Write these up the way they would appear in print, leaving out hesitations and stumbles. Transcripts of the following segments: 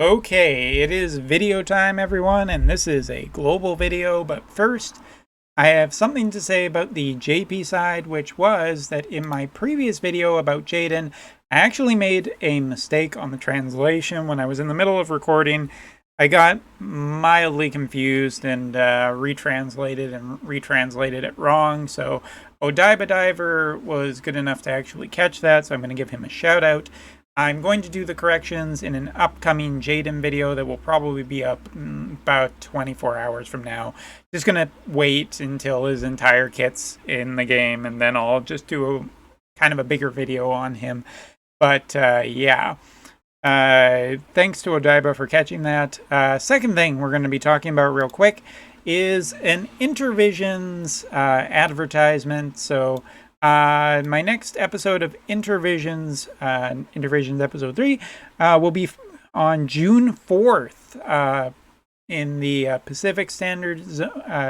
Okay, it is video time, everyone, and this is a global video, but first, I have something to say about the JP side, which was that in my previous video about Jaden, I actually made a mistake on the translation when I was in the middle of recording. I got mildly confused and retranslated it wrong, so Odaiba Diver was good enough to actually catch that, so I'm going to give him a shout out. I'm going to do the corrections in an upcoming Jaden video that will probably be up about 24 hours from now. Just going to wait until his entire kit's in the game, and then I'll just do a kind of a bigger video on him. But yeah, thanks to Odaiba for catching that. Second thing we're going to be talking about real quick is an Intervisions advertisement. So my next episode of Intervisions episode 3, will be on June 4th in the Pacific Standard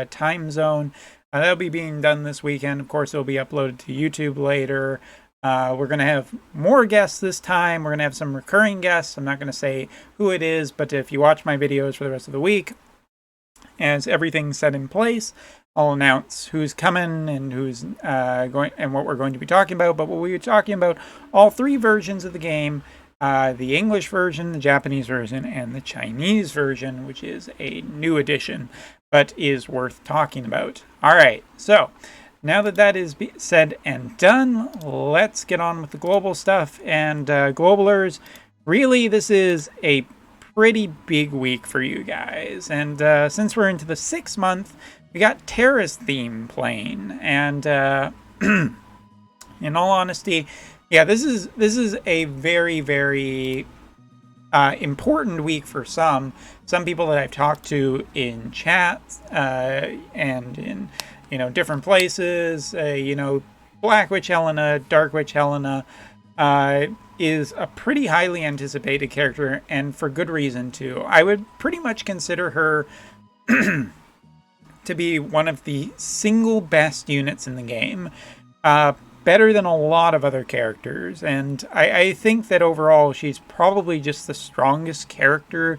time zone. That'll be being done this weekend. Of course, it'll be uploaded to YouTube later. We're going to have more guests this time. We're going to have some recurring guests. I'm not going to say who it is, but if you watch my videos for the rest of the week, as everything's set in place, I'll announce who's coming and who's going and what we're going to be talking about. But we'll be talking about all three versions of the game, the English version, the Japanese version, and the Chinese version, which is a new addition, but is worth talking about. All right, so now that that is said and done, let's get on with the global stuff. And globalers, really, this is a pretty big week for you guys. And since we're into the 6th month, we got Terra's theme playing. And in all honesty, yeah, this is a very, very important week for some people that I've talked to in chat and in different places. Black Witch Helena, Dark Witch Helena is a pretty highly anticipated character, and for good reason too. I would pretty much consider her to be one of the single best units in the game. Better than a lot of other characters, and I think that overall she's probably just the strongest character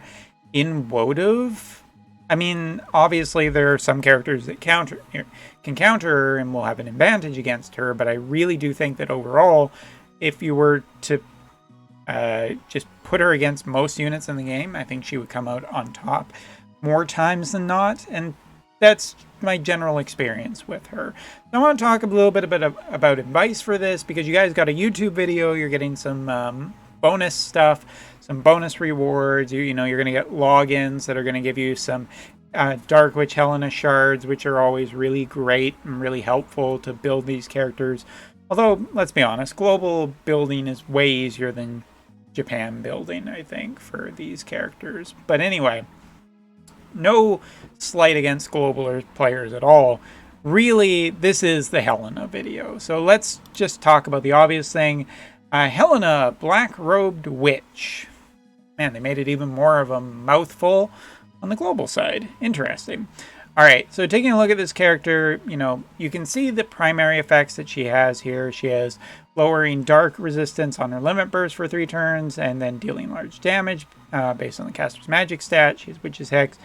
in Wotv. I mean, obviously there are some characters that can counter her and will have an advantage against her, but I really do think that overall, if you were to just put her against most units in the game, I think she would come out on top more times than not, and that's my general experience with her. So I want to talk a little bit about advice for this, because you guys got a YouTube video, you're getting some bonus stuff, some bonus rewards. You're going to get logins that are going to give you some Dark Witch Helena shards, which are always really great and really helpful to build these characters. Although, let's be honest, global building is way easier than Japan building, I think, for these characters. But anyway, no slight against global players at all. Really, this is the Helena video. So let's just talk about the obvious thing. Helena, black-robed witch. Man, they made it even more of a mouthful on the global side. Interesting. Alright, so taking a look at this character, you can see the primary effects that she has here. She has lowering dark resistance on her limit burst for 3 turns, and then dealing large damage based on the caster's magic stat. She has Witch's Hex,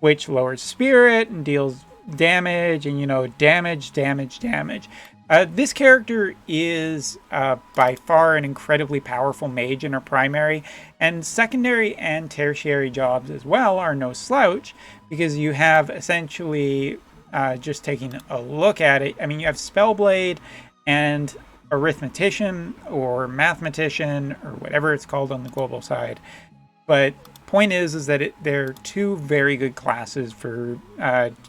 which lowers spirit and deals damage, and damage. This character is by far an incredibly powerful mage in her primary, and secondary and tertiary jobs as well are no slouch, because you have essentially, just taking a look at it, I mean, you have Spellblade and Arithmetician or Mathematician or whatever it's called on the global side. But point is that they're two very good classes for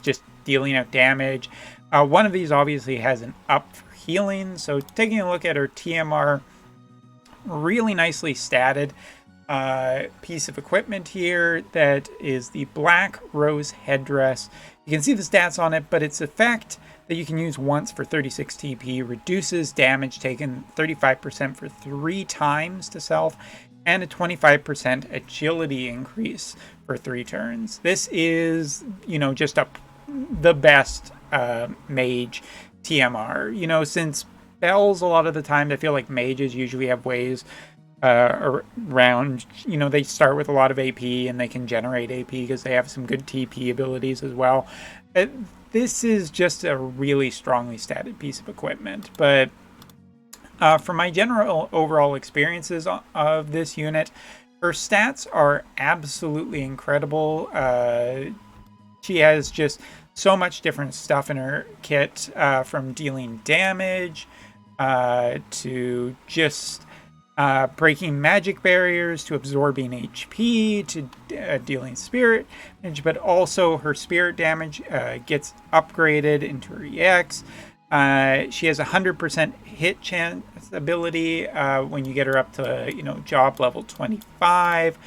just dealing out damage. One of these obviously has an up for healing, so taking a look at her TMR, really nicely statted piece of equipment here that is the Black Rose Headdress. You can see the stats on it, but its effect that you can use once for 36 TP reduces damage taken 35% for 3 times to self, and a 25% agility increase for 3 turns. This is, just the best mage TMR. Since spells, a lot of the time I feel like mages usually have ways around. You know, they start with a lot of AP and they can generate AP because they have some good TP abilities as well. This is just a really strongly statted piece of equipment, but for my general overall experiences of this unit, her stats are absolutely incredible. She has just so much different stuff in her kit, from dealing damage to just breaking magic barriers, to absorbing HP, to dealing spirit damage, but also her spirit damage gets upgraded into her EX. She has 100% hit chance ability when you get her up to, you know, job level 25.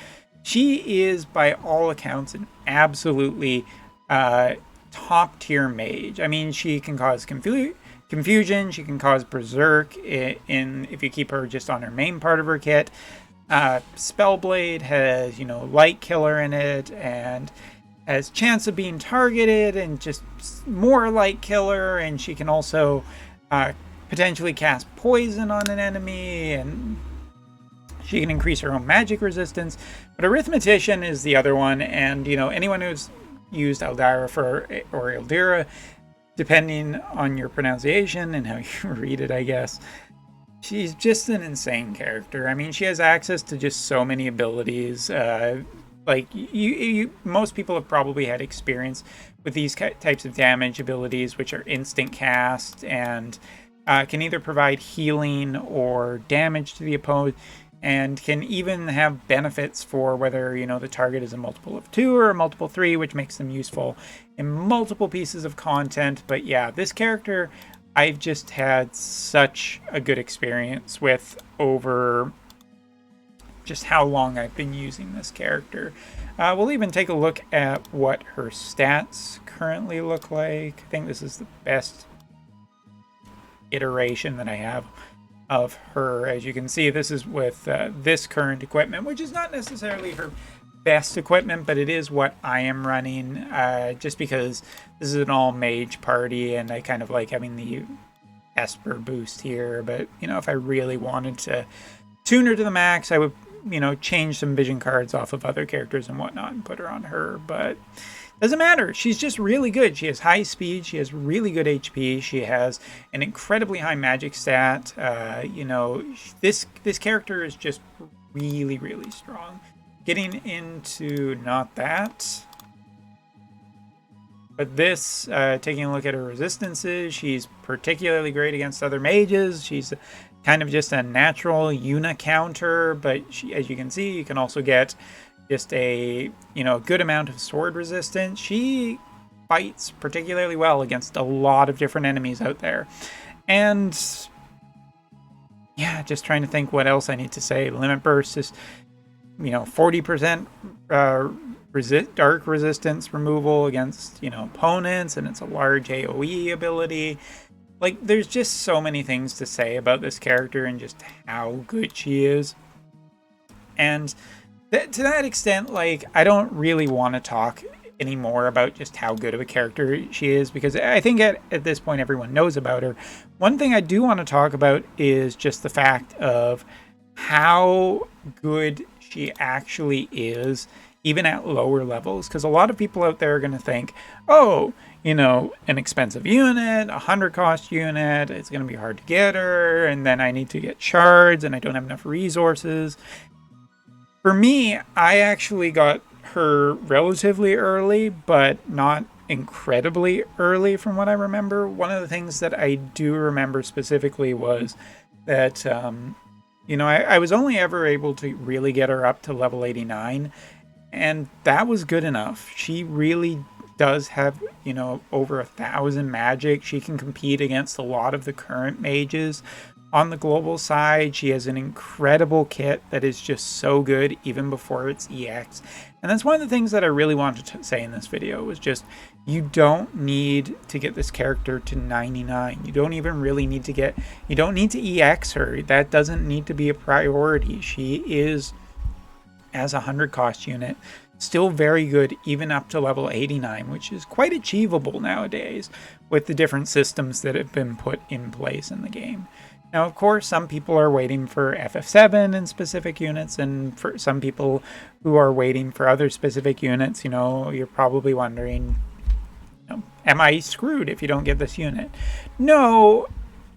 She is, by all accounts, an absolutely top tier mage. I mean, she can cause confusion. She can cause berserk in if you keep her just on her main part of her kit. Spellblade has, you know, light killer in it and has chance of being targeted and just more light killer, and she can also potentially cast poison on an enemy, and she can increase her own magic resistance. But Arithmetician is the other one, and you know, anyone who's used Eldira or Eldira, depending on your pronunciation and how you read it, I guess, she's just an insane character. I mean, she has access to just so many abilities. Like most people have probably had experience with these types of damage abilities, which are instant cast and can either provide healing or damage to the opponent, and can even have benefits for whether, you know, the target is a multiple of 2 or a multiple 3, which makes them useful in multiple pieces of content. But yeah, this character I've just had such a good experience with over just how long I've been using this character. We'll even take a look at what her stats currently look like. I think this is the best iteration that I have of her. As you can see, this is with this current equipment, which is not necessarily her best equipment, but it is what I am running, just because this is an all mage party and I kind of like having the Esper boost here. But you know, if I really wanted to tune her to the max, I would, you know, change some vision cards off of other characters and whatnot and put her on her. But doesn't matter. She's just really good. She has high speed. She has really good HP. She has an incredibly high magic stat. You know, this character is just really, really strong. Getting into not that, but this, taking a look at her resistances, she's particularly great against other mages. She's kind of just a natural counter, but she, as you can see, you can also get just a, you know, good amount of sword resistance. She fights particularly well against a lot of different enemies out there. And yeah, just trying to think what else I need to say. Limit Burst is, you know, 40% dark resistance removal against, you know, opponents, and it's a large AoE ability. Like, there's just so many things to say about this character and just how good she is. And to that extent, like, I don't really want to talk anymore about just how good of a character she is, because I think at this point everyone knows about her. One thing I do want to talk about is just the fact of how good she actually is, even at lower levels, because a lot of people out there are going to think, oh, you know, an expensive unit, 100 cost unit, it's going to be hard to get her, and then I need to get shards, and I don't have enough resources. For me, I actually got her relatively early, but not incredibly early from what I remember. One of the things that I do remember specifically was that, you know, I was only ever able to really get her up to level 89, and that was good enough. She really does have, you know, over 1,000 magic. She can compete against a lot of the current mages on the global side. She has an incredible kit that is just so good even before its EX. And that's one of the things that I really wanted to say in this video, was just, you don't need to get this character to 99. You don't even really need to get, you don't need to EX her. That doesn't need to be a priority. She is, as a 100 cost unit, still very good even up to level 89, which is quite achievable nowadays with the different systems that have been put in place in the game. Now, of course, some people are waiting for FF7 in specific units, and for some people who are waiting for other specific units, you know, you're probably wondering, you know, am I screwed if you don't get this unit? No,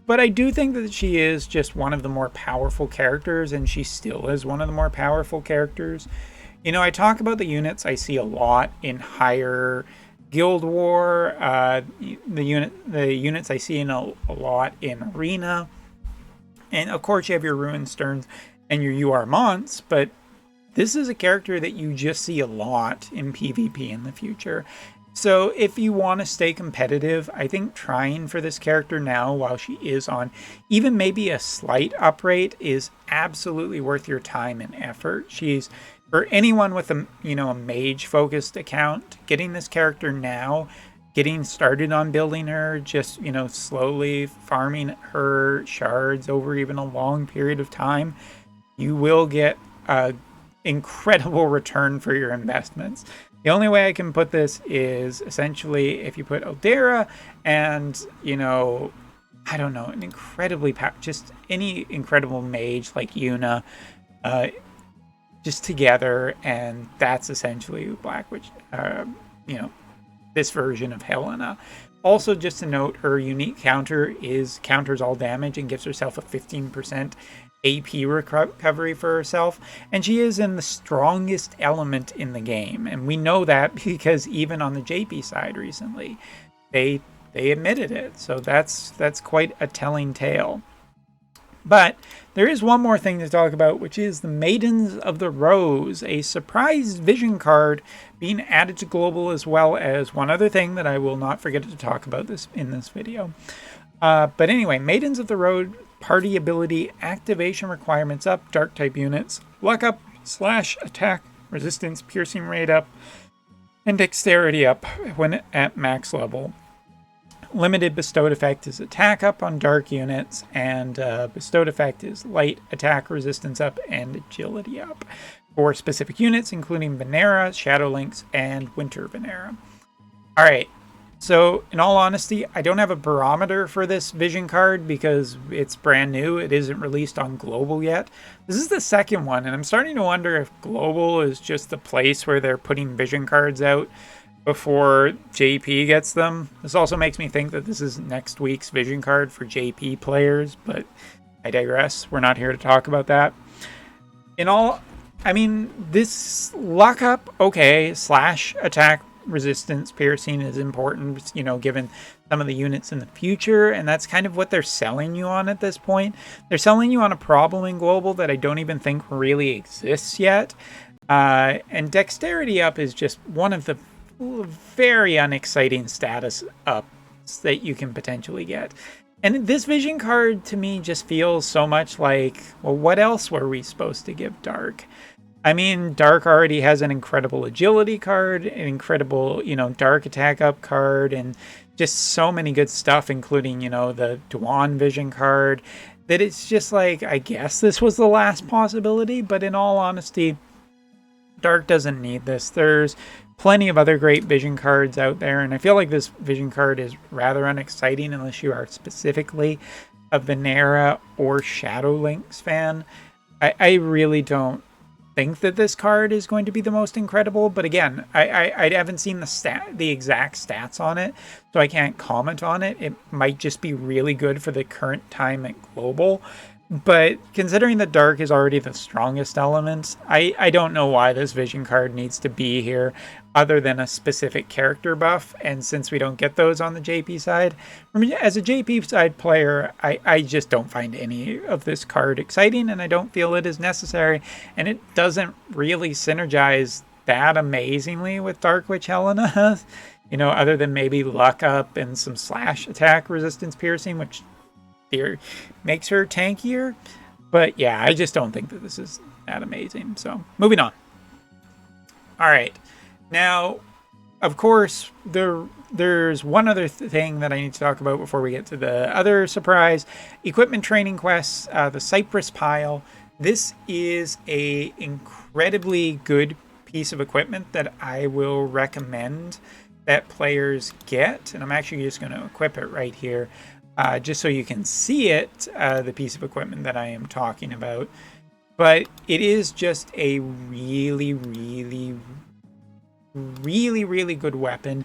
but I do think that she is just one of the more powerful characters, and she still is one of the more powerful characters. You know, I talk about the units I see a lot in higher Guild War, the units I see in a lot in Arena. And of course you have your Ruin Sterns and your UR Monts, but this is a character that you just see a lot in PvP in the future. So if you want to stay competitive, I think trying for this character now while she is on even maybe a slight uprate is absolutely worth your time and effort. She's, for anyone with a, you know, a mage focused account, getting this character now, getting started on building her, just, you know, slowly farming her shards over even a long period of time, you will get a incredible return for your investments. The only way I can put this is essentially if you put Aldera and, you know, I don't know, an incredibly just any incredible mage like Yuna, just together, and that's essentially Black Witch, you know, this version of Helena. Also, just to note, her unique counter is counters all damage and gives herself a 15% AP recovery for herself, and she is in the strongest element in the game, and we know that because even on the JP side recently, they admitted it, so that's quite a telling tale. But there is one more thing to talk about, which is the Maidens of the Rose, a surprise vision card being added to Global, as well as one other thing that I will not forget to talk about in this video. But anyway, Maidens of the Rose party ability activation requirements up, dark type units, luck up, slash attack, resistance, piercing rate up, and dexterity up when at max level. Limited bestowed effect is attack up on dark units, and bestowed effect is light attack resistance up and agility up for specific units, including Venera, Shadow Lynx, and Winter Venera. Alright, so in all honesty, I don't have a barometer for this vision card because it's brand new. It isn't released on Global yet. This is the second one, and I'm starting to wonder if Global is just the place where they're putting vision cards out before JP gets them. This also makes me think that this is next week's vision card for JP players, but I digress. We're not here to talk about that. In all, I mean, this luck up, okay, slash attack resistance piercing is important, you know, given some of the units in the future, and that's kind of what they're selling you on at this point. They're selling you on a problem in Global that I don't even think really exists yet. And dexterity up is just one of the very unexciting status ups that you can potentially get. And this vision card to me just feels so much like, well, what else were we supposed to give Dark? I mean, Dark already has an incredible agility card, an incredible, you know, Dark attack up card, and just so many good stuff, including, you know, the Dwan vision card, that it's just like, I guess this was the last possibility, but in all honesty, Dark doesn't need this. There's plenty of other great vision cards out there, and I feel like this vision card is rather unexciting unless you are specifically a Venera or Shadow Lynx fan. I really don't think that this card is going to be the most incredible, but again, I haven't seen the exact stats on it, so I can't comment on it. It might just be really good for the current time at Global. But considering that Dark is already the strongest element, I don't know why this vision card needs to be here other than a specific character buff. And since we don't get those on the JP side, as a JP side player, I just don't find any of this card exciting, and I don't feel it is necessary. And it doesn't really synergize that amazingly with Dark Witch Helena, you know, other than maybe luck up and some slash attack resistance piercing, which makes her tankier. But yeah, I just don't think that this is that amazing. So moving on. All right, now of course there's one other thing that I need to talk about before we get to the other surprise equipment training quests, the Cypress pile. This is a incredibly good piece of equipment that I will recommend that players get, and I'm actually just going to equip it right here. just so you can see it, the piece of equipment that I am talking about. But it is just a really, really, really, really good weapon.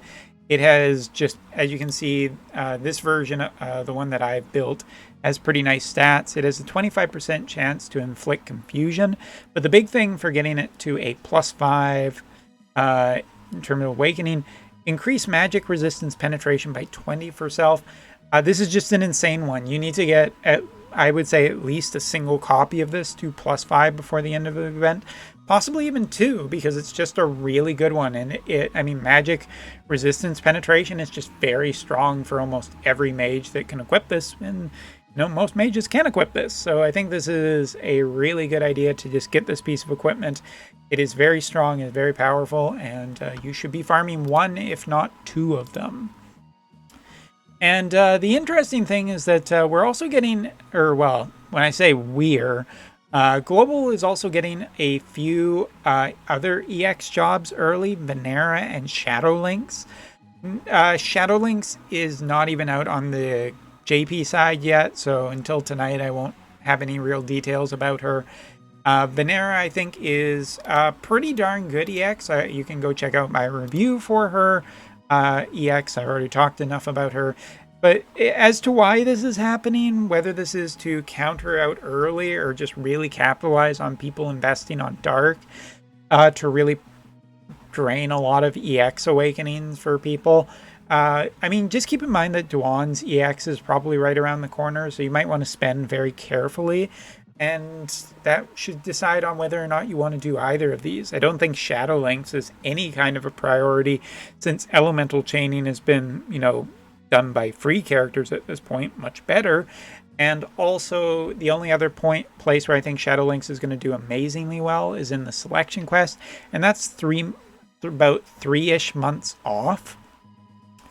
It has just, as you can see, this version, the one that I've built, has pretty nice stats. It has a 25% chance to inflict confusion, but the big thing for getting it to a +5 in terms of awakening, increase magic resistance penetration by 20 for self. This is just an insane one. You need to get, I would say, at least a single copy of this to +5 before the end of the event. Possibly even 2, because it's just a really good one. And I mean, magic resistance penetration is just very strong for almost every mage that can equip this. And, you know, most mages can equip this. So I think this is a really good idea to just get this piece of equipment. It is very strong and very powerful, and you should be farming 1, if not 2 of them. And the interesting thing is that we're also getting, or well, when I say we're, Global is also getting a few other EX jobs early, Venera and Shadowlinks. Shadowlinks is not even out on the JP side yet, so until tonight I won't have any real details about her. Venera, I think, is a pretty darn good EX. You can go check out my review for her EX. I've already talked enough about her. But as to why this is happening, whether this is to counter out early or just really capitalize on people investing on Dark to really drain a lot of EX awakenings for people. I mean, just keep in mind that Duan's EX is probably right around the corner, so you might want to spend very carefully. And that should decide on whether or not you want to do either of these. I don't think Shadowlinks is any kind of a priority, since elemental chaining has been, you know, done by free characters at this point much better. And also, the only other place where I think Shadowlinks is going to do amazingly well is in the selection quest, and that's about 3-ish months off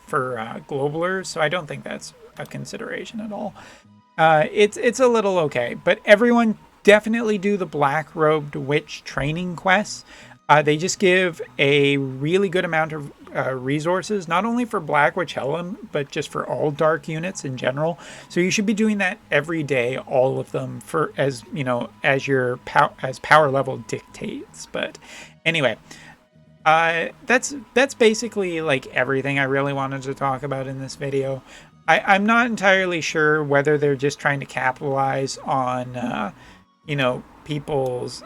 for globalers, so I don't think that's a consideration at all. It's a little okay, but everyone definitely do the Black Robed Witch training quests. They just give a really good amount of resources, not only for Black Witch Helena, but just for all Dark units in general. So you should be doing that every day, all of them, for as you know, as your power level dictates. But anyway, that's basically like everything I really wanted to talk about in this video. I'm not entirely sure whether they're just trying to capitalize on, you know, people's,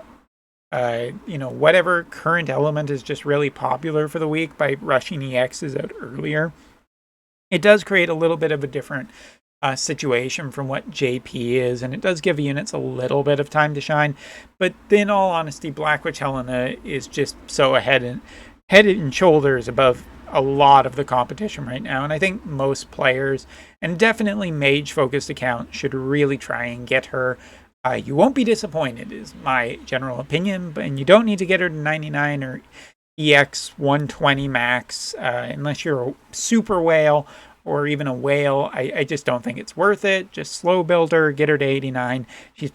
you know, whatever current element is just really popular for the week by rushing EXs out earlier. It does create a little bit of a different situation from what JP is, and it does give units a little bit of time to shine. But in all honesty, Black Witch Helena is just so head and shoulders above a lot of the competition right now, and I think most players, and definitely mage-focused accounts, should really try and get her. You won't be disappointed, is my general opinion, and you don't need to get her to 99 or EX 120 max unless you're a super whale or even a whale. I just don't think it's worth it. Just slow build her, get her to 89. She's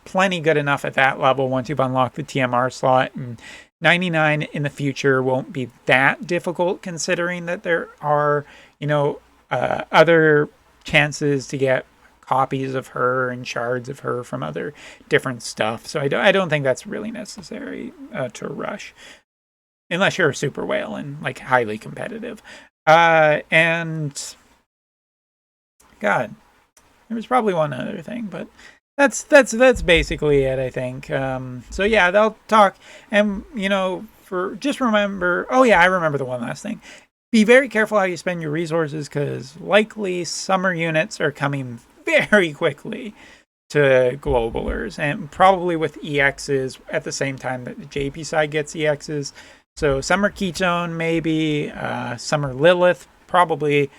plenty good enough at that level once you've unlocked the TMR slot, and 99 in the future won't be that difficult, considering that there are, you know, other chances to get copies of her and shards of her from other different stuff. So I don't think that's really necessary to rush, unless you're a super whale and like highly competitive. And God, there was probably one other thing, but that's basically it, I think. So yeah, they'll talk, and you know, just remember. Oh yeah, I remember the one last thing. Be very careful how you spend your resources, because likely summer units are coming very quickly to globalers, and probably with EXs at the same time that the JP side gets EXs. So Summer Ketone, maybe Summer Lilith, probably.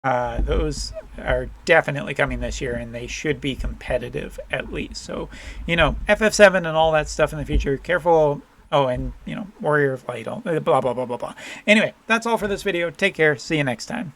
Those are definitely coming this year, and they should be competitive at least. So, you know, FF7 and all that stuff in the future. Careful. Oh, and, you know, Warrior of Light, blah, blah, blah, blah, blah. Anyway, that's all for this video. Take care. See you next time.